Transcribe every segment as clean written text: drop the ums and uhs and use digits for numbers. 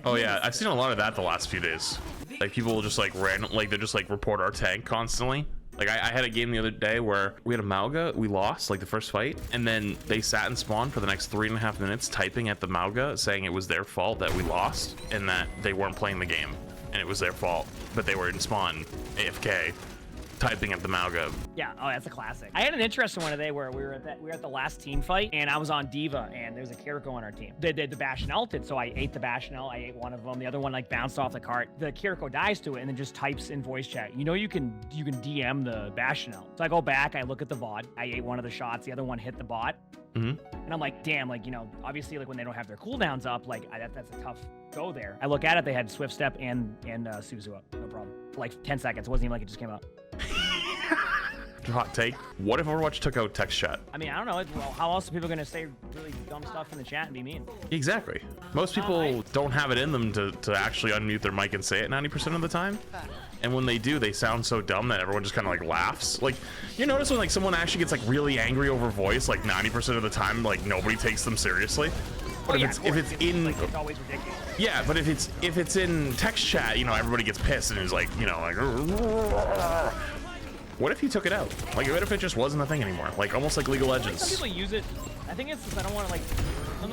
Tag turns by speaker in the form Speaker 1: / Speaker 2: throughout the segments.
Speaker 1: Oh yeah, I've seen a lot of that the last few days. Like people will just like random, like they just like report our tank constantly. Like I had a game the other day where we had a Mauga, we lost like the first fight, and then they sat and spawned for the next 3.5 minutes typing at the Mauga saying it was their fault that we lost and that they weren't playing the game and it was their fault, but they were in spawn AFK typing at the Mauga.
Speaker 2: Yeah, oh, that's a classic. I had an interesting one today where we were at the last team fight, and I was on Diva, and there's a Kiriko on our team. They did the Bastion ulted, so I ate the Bastion ult. I ate one of them. The other one like bounced off the cart. The Kiriko dies to it, and then just types in voice chat. You know, you can DM the Bastion ult. So I go back, I look at the VOD. I ate one of the shots. The other one hit the bot. And I'm like, damn, like, you know, obviously, like when they don't have their cooldowns up, like that's a tough go there. I look at it, they had Swift Step and Suzu up, no problem. For like 10 seconds. It wasn't even like it just came out.
Speaker 1: Hot take. What if Overwatch took out text chat?
Speaker 2: I mean, I don't know. Well, how else are people going to say really dumb stuff in the chat and be mean?
Speaker 1: Exactly. Most people don't have it in them to actually unmute their mic and say it 90% of the time. And when they do, they sound so dumb that everyone just kind of like laughs. Like, you notice when like someone actually gets like really angry over voice, like 90% of the time, like nobody takes them seriously. But if it's in,
Speaker 2: like, it's always ridiculous.
Speaker 1: Yeah, but if it's in text chat, you know, everybody gets pissed and is like, you know, like, what if you took it out? Like, what if it just wasn't a thing anymore? Like, almost like League of Legends.
Speaker 2: Some people use it. I think it's just, I don't want to like,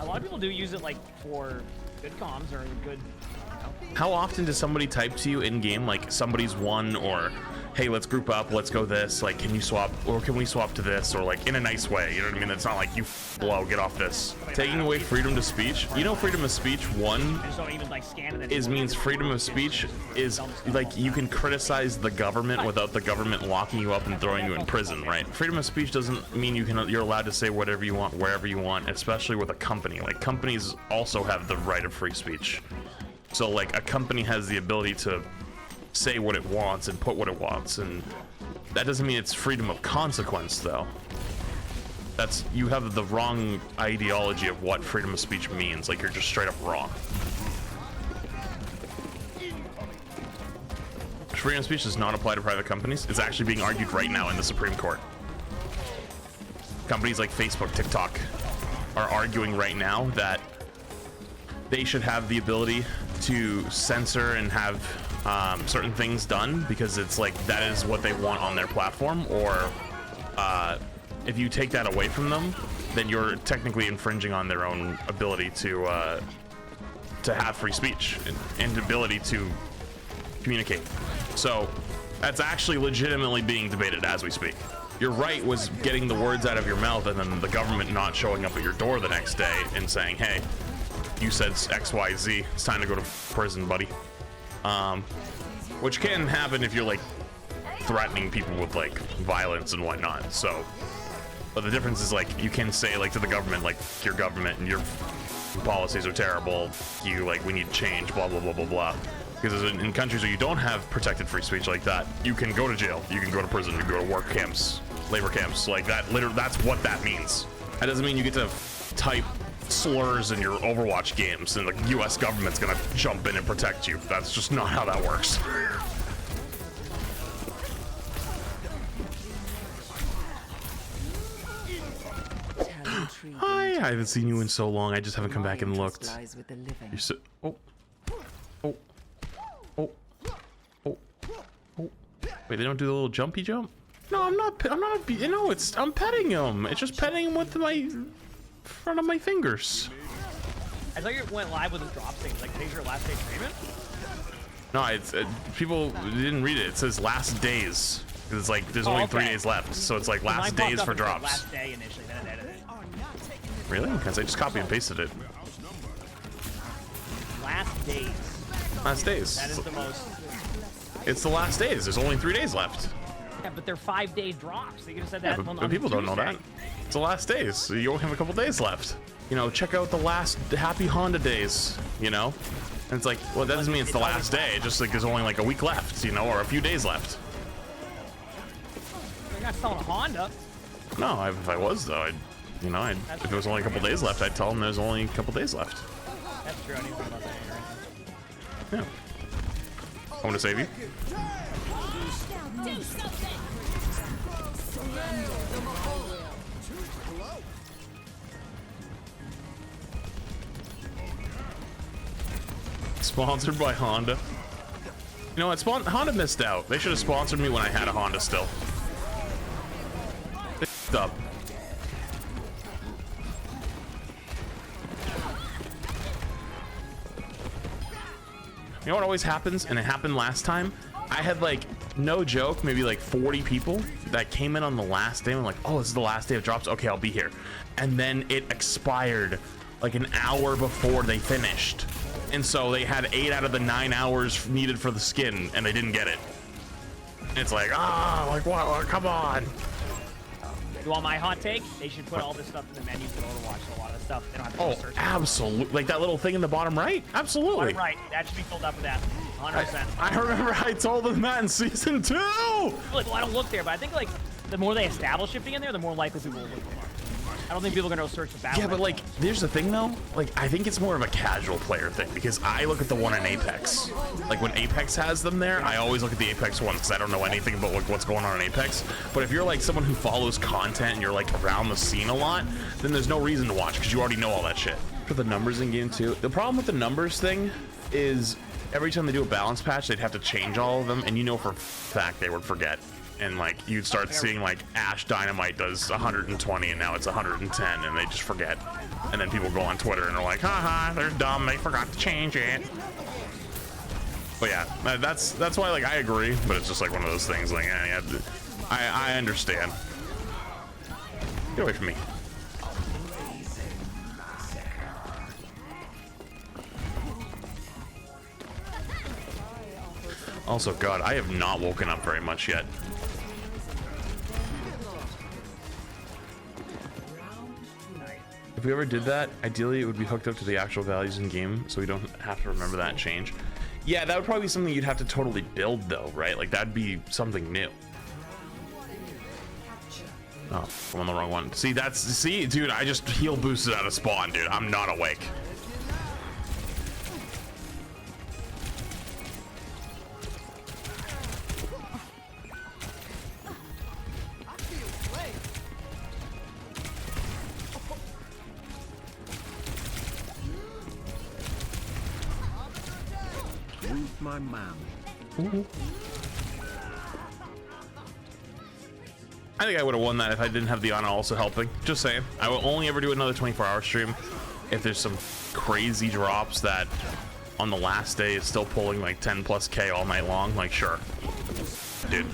Speaker 2: a lot of people do use it like for good comms or good, you know?
Speaker 1: How often does somebody type to you in game, like somebody's won, or hey, let's group up, let's go this, like, can you swap, or can we swap to this, or like in a nice way, you know what I mean? It's not like you blow, get off this. Taking away freedom to speech, you know, freedom of speech, means freedom of speech is like you can criticize the government without the government locking you up and throwing you in prison, right? Freedom of speech doesn't mean you're allowed to say whatever you want, wherever you want, especially with a company. Like, companies also have the right of free speech. So like a company has the ability to say what it wants and put what it wants, and that doesn't mean it's freedom of consequence though. That's, you have the wrong ideology of what freedom of speech means. Like, you're just straight up wrong. Freedom of speech does not apply to private companies. It's actually being argued right now in the Supreme Court. Companies like Facebook, TikTok are arguing right now that they should have the ability to censor and have certain things done because it's like that is what they want on their platform, or if you take that away from them, then you're technically infringing on their own ability to have free speech and ability to communicate. So that's actually legitimately being debated as we speak. Your right was getting the words out of your mouth and then the government not showing up at your door the next day and saying, hey, you said XYZ, it's time to go to prison, buddy. Which can happen if you're like threatening people with like violence and whatnot. So, but the difference is like you can say like to the government, like, your government and your policies are terrible, you like, we need change, blah blah blah blah blah. Because in countries where you don't have protected free speech like that, you can go to jail, you can go to prison, you can go to work camps, labor camps, like that. Literally, that's what that means. That doesn't mean you get to type slurs in your Overwatch games and the US government's gonna jump in and protect you. That's just not how that works. Hi, I haven't seen you in so long. I just haven't come back and looked. You're so, oh. Wait, they don't do the little jumpy jump? No, I'm not, you know, I'm petting him. It's just petting him with my front of my fingers.
Speaker 2: I thought you went live with his drop things. Like, today's your last day streaming?
Speaker 1: No, it's people didn't read it. It says last days. It's like there's only 3 days left, so it's like last days for drops.
Speaker 2: Last day initially, then it edited.
Speaker 1: Really? Because I just copy and pasted it.
Speaker 2: Last days.
Speaker 1: Last days.
Speaker 2: That is the most.
Speaker 1: It's the last days. There's only 3 days left.
Speaker 2: Yeah, but they're 5-day drops. They could have said that.
Speaker 1: Yeah, but people don't know that. It's the last days, so you only have a couple days left. You know, check out the last Happy Honda days, you know? And it's like, well, that doesn't mean it's the last day. Just like there's only like a week left, you know, or a few days left.
Speaker 2: You're not selling a Honda.
Speaker 1: No, if I was, though, you know, if there was only a couple days left, I'd tell them there's only a couple days left.
Speaker 2: That's true. I didn't think about that.
Speaker 1: Yeah. I want to save you. Sponsored by Honda. You know what? Honda missed out. They should have sponsored me when I had a Honda still. They f***ed up. You know what always happens? And it happened last time. I had like, no joke, maybe like 40 people that came in on the last day and like, oh, this is the last day of drops. Okay, I'll be here. And then it expired like an hour before they finished. And so they had 8 out of the 9 hours needed for the skin and they didn't get it. And it's like, like what? Come on.
Speaker 2: You want my hot take? They should put all this stuff in the menu for Overwatch. So a lot of the stuff they don't have to
Speaker 1: Oh,
Speaker 2: search.
Speaker 1: absolutely. Like that little thing in the bottom right? Absolutely.
Speaker 2: Bottom right. That should be filled up with that. 100%.
Speaker 1: I remember I told them that in season 2.
Speaker 2: Like, well, I don't look there, but I think like the more they establish shifting in there, the more likely people will look for it. I don't think people are gonna go search the battle.
Speaker 1: Yeah, but like, there's the thing though. Like, I think it's more of a casual player thing because I look at the one in Apex. Like when Apex has them there, I always look at the Apex one because I don't know anything about like what's going on in Apex. But if you're like someone who follows content and you're like around the scene a lot, then there's no reason to watch because you already know all that shit. For the numbers in game 2, the problem with the numbers thing is every time they do a balance patch, they'd have to change all of them, and you know for a fact they would forget. And like you'd start seeing like Ash Dynamite does 120 and now it's 110 and they just forget. And then people go on Twitter and they're like, haha, they're dumb, they forgot to change it. But yeah, that's why like I agree, but it's just like one of those things like I understand. Get away from me. Also, God, I have not woken up very much yet. If we ever did that, ideally it would be hooked up to the actual values in game, so we don't have to remember that and change. Yeah, that would probably be something you'd have to totally build though, right? Like that'd be something new. Oh, I'm on the wrong one. See, dude, I just heal boosted out of spawn, dude. I'm not awake.
Speaker 3: My man.
Speaker 1: I think I would have won that if I didn't have the Ana also helping. Just saying. I will only ever do another 24-hour stream if there's some crazy drops that on the last day is still pulling like 10+K all night long. Like, sure. Dude.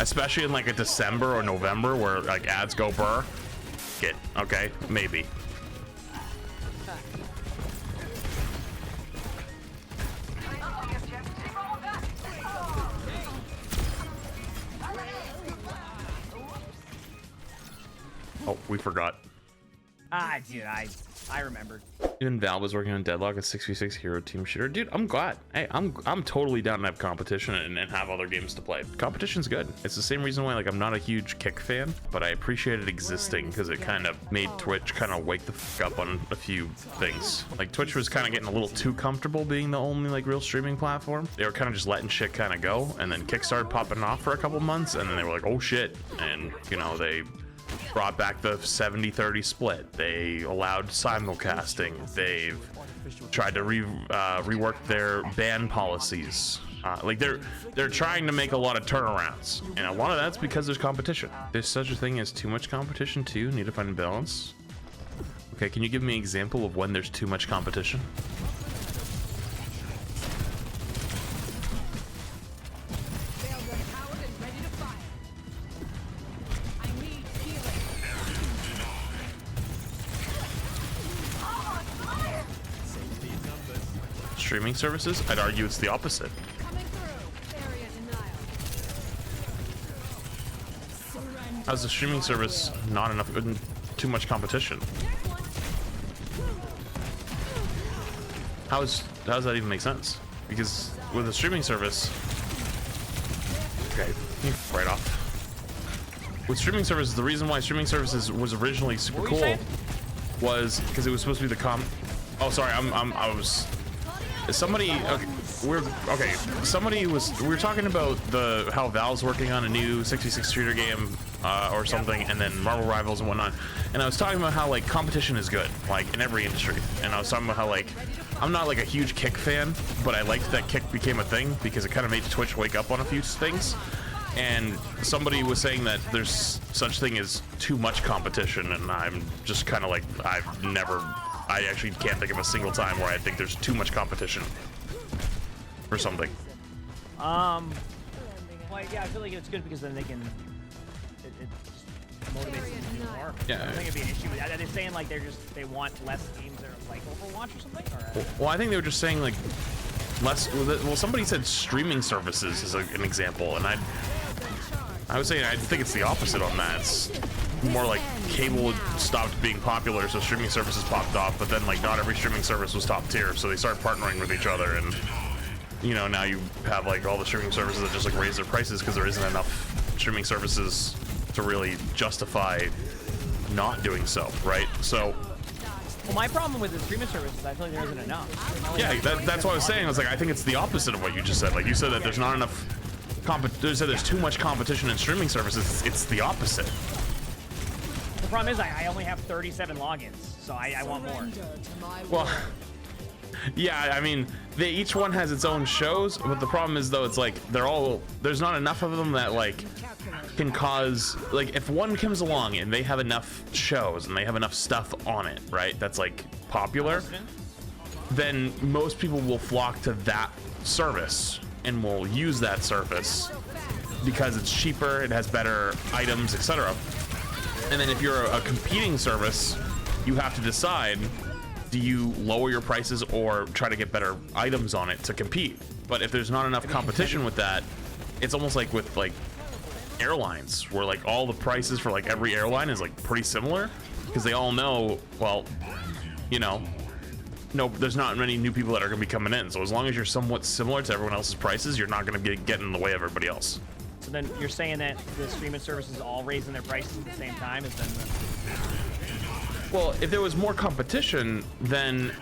Speaker 1: Especially in like a December or November where like ads go burr. Okay, maybe. Oh, we forgot.
Speaker 2: Dude, I remembered.
Speaker 1: Even Val was working on Deadlock, a 6v6 hero team shooter. Dude, I'm glad. Hey, I'm totally down to have competition and have other games to play. Competition's good. It's the same reason why like I'm not a huge Kick fan, but I appreciate it existing because it kind of made Twitch kind of wake the fuck up on a few things. Like Twitch was kind of getting a little too comfortable being the only like real streaming platform. They were kind of just letting shit kind of go, and then Kick started popping off for a couple months, and then they were like, oh shit, and you know they brought back the 70-30 split. They allowed simulcasting. They've tried to rework their ban policies. Like they're trying to make a lot of turnarounds, and a lot of that's because there's competition. There's such a thing as too much competition too. Need to find a balance. Okay, can you give me an example of when there's too much competition? Streaming services? I'd argue it's the opposite. How's the streaming service not enough, too much competition? How does that even make sense? Because with a streaming service, okay, right off. With streaming services, the reason why streaming services was originally super cool was because it was supposed to be the oh, sorry, I was. Somebody, okay, somebody was, we were talking about how Valve's working on a new 66 shooter game or something, and then Marvel Rivals and whatnot. And I was talking about how like competition is good, like in every industry. And I was talking about how like I'm not like a huge Kick fan, but I liked that Kick became a thing because it kind of made Twitch wake up on a few things. And somebody was saying that there's such thing as too much competition, and I'm just kind of like I actually can't think of a single time where I think there's too much competition for something.
Speaker 2: Well, yeah, I feel like it's good because then they can. It just motivates them to do more.
Speaker 1: Yeah.
Speaker 2: I think it'd be an issue. Are they saying like they want less games that are like Overwatch or something? Or?
Speaker 1: Well, I think they were just saying like less. Well, somebody said streaming services is an example, and I was saying I think it's the opposite on that. It's more like cable stopped being popular, so streaming services popped off, but then like not every streaming service was top tier, so they started partnering with each other, and you know, now you have like all the streaming services that just like raise their prices because there isn't enough streaming services to really justify not doing so, right? So
Speaker 2: well, my problem with the streaming services, I feel like there isn't enough.
Speaker 1: yeah, that's what I was saying. I was like, I think it's the opposite of what you just said. Like you said that there's not enough there's too much competition in streaming services. It's the opposite.
Speaker 2: The problem is I only have 37 logins, so I want more.
Speaker 1: Well, yeah, I mean, each one has its own shows, but the problem is though, it's like there's not enough of them that like can cause, like if one comes along and they have enough shows and they have enough stuff on it, right, that's like popular, then most people will flock to that service and will use that service because it's cheaper, it has better items, etc. And then if you're a competing service, you have to decide, do you lower your prices or try to get better items on it to compete? But if there's not enough competition with that, it's almost like with like airlines, where like all the prices for like every airline is like pretty similar because they all know, well, you know, no, there's not many new people that are going to be coming in. So as long as you're somewhat similar to everyone else's prices, you're not going to get in the way of everybody else.
Speaker 2: So then you're saying that the streaming services all raising their prices at the same time is then
Speaker 1: Well, if there was more competition, then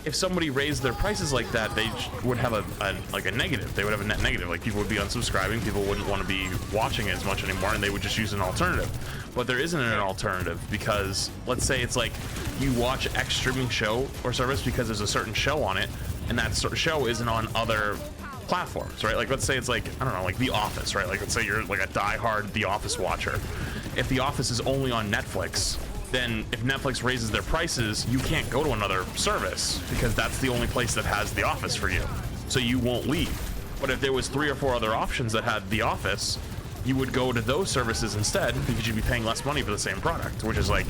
Speaker 1: if somebody raised their prices like that, they would have a negative. They would have a net negative. Like people would be unsubscribing, people wouldn't want to be watching as much anymore, and they would just use an alternative. But there isn't an alternative because let's say it's like you watch X streaming show or service because there's a certain show on it, and that sort of show isn't on other platforms, right? Like let's say it's like, I don't know, like The Office, right? Like let's say you're like a diehard The Office watcher. If The Office is only on Netflix, then if Netflix raises their prices, you can't go to another service because that's the only place that has The Office for you. So you won't leave. But if there was 3 or 4 other options that had The Office, you would go to those services instead because you'd be paying less money for the same product, which is like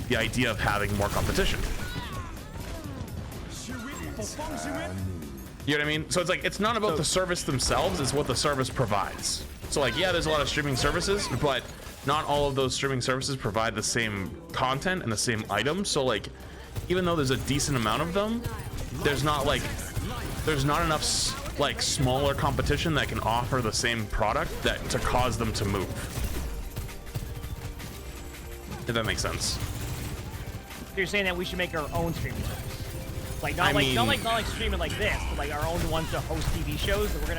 Speaker 1: the idea of having more competition. You know what I mean? So it's like, it's not about the service themselves, it's what the service provides. So like, yeah, there's a lot of streaming services, but not all of those streaming services provide the same content and the same items. So like, even though there's a decent amount of them, there's not enough like smaller competition that can offer the same product to cause them to move. If that makes sense.
Speaker 2: you're saying that we should make our own streaming service. Like not like streaming like this, but like our own ones to host TV shows that we're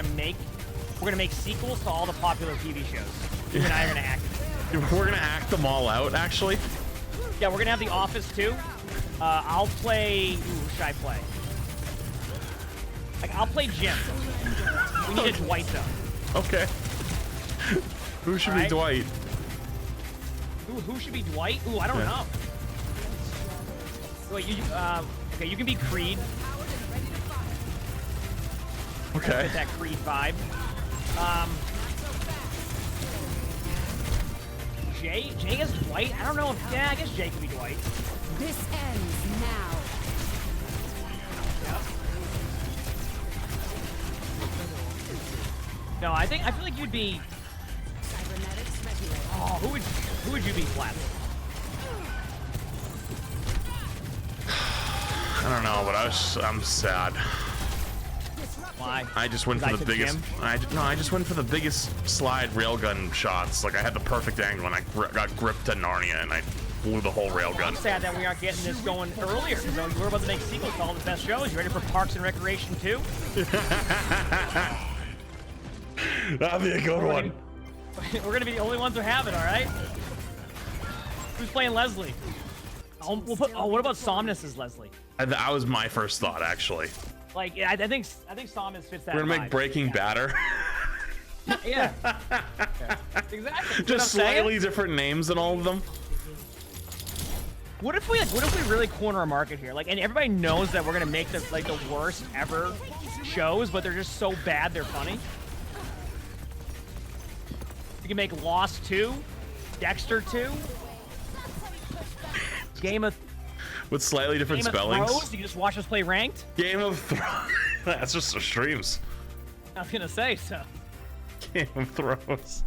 Speaker 2: gonna make sequels to all the popular TV shows. You and I are gonna act.
Speaker 1: We're gonna act them all out, actually.
Speaker 2: Yeah, we're gonna have The Office too. I'll play. Who should I play? Like I'll play Jim. We need a Dwight though.
Speaker 1: Okay. Who should be Dwight?
Speaker 2: Who should be Dwight? Ooh, I don't know. Wait, okay, you can be Creed.
Speaker 1: Okay.
Speaker 2: Get that Creed vibe. Jay is Dwight? I don't know if, yeah, I guess Jay could be Dwight.
Speaker 4: This ends now.
Speaker 2: No, I feel like you'd be. Oh, who would you be, Flat?
Speaker 1: I don't know, but I'm sad.
Speaker 2: Why?
Speaker 1: I just went for the biggest. I just went for the biggest slide railgun shots. Like I had the perfect angle, and I got gripped to Narnia, and I blew the whole railgun.
Speaker 2: I'm sad that we aren't getting this going earlier. So we're about to make sequels to all the best shows. You ready for Parks and Recreation 2?
Speaker 1: That'd be a good one.
Speaker 2: We're gonna be the only ones who have it, all right? Who's playing Leslie? Oh, we'll put. Oh, what about Somnus as Leslie?
Speaker 1: That was my first thought, actually.
Speaker 2: Like, I think Somnus fits that.
Speaker 1: We're gonna make
Speaker 2: vibe.
Speaker 1: Breaking Badder.
Speaker 2: Yeah. Exactly.
Speaker 1: Just slightly different names in all of them.
Speaker 2: What if we really corner a market here? Like, and everybody knows that we're gonna make the worst ever shows, but they're just so bad they're funny. You can make Lost 2, Dexter 2, Game of
Speaker 1: With slightly different
Speaker 2: Game
Speaker 1: spellings.
Speaker 2: of Thrones. You can just watch us play ranked.
Speaker 1: Game of Thrones. That's just the streams.
Speaker 2: I was gonna say so.
Speaker 1: Game of Thrones.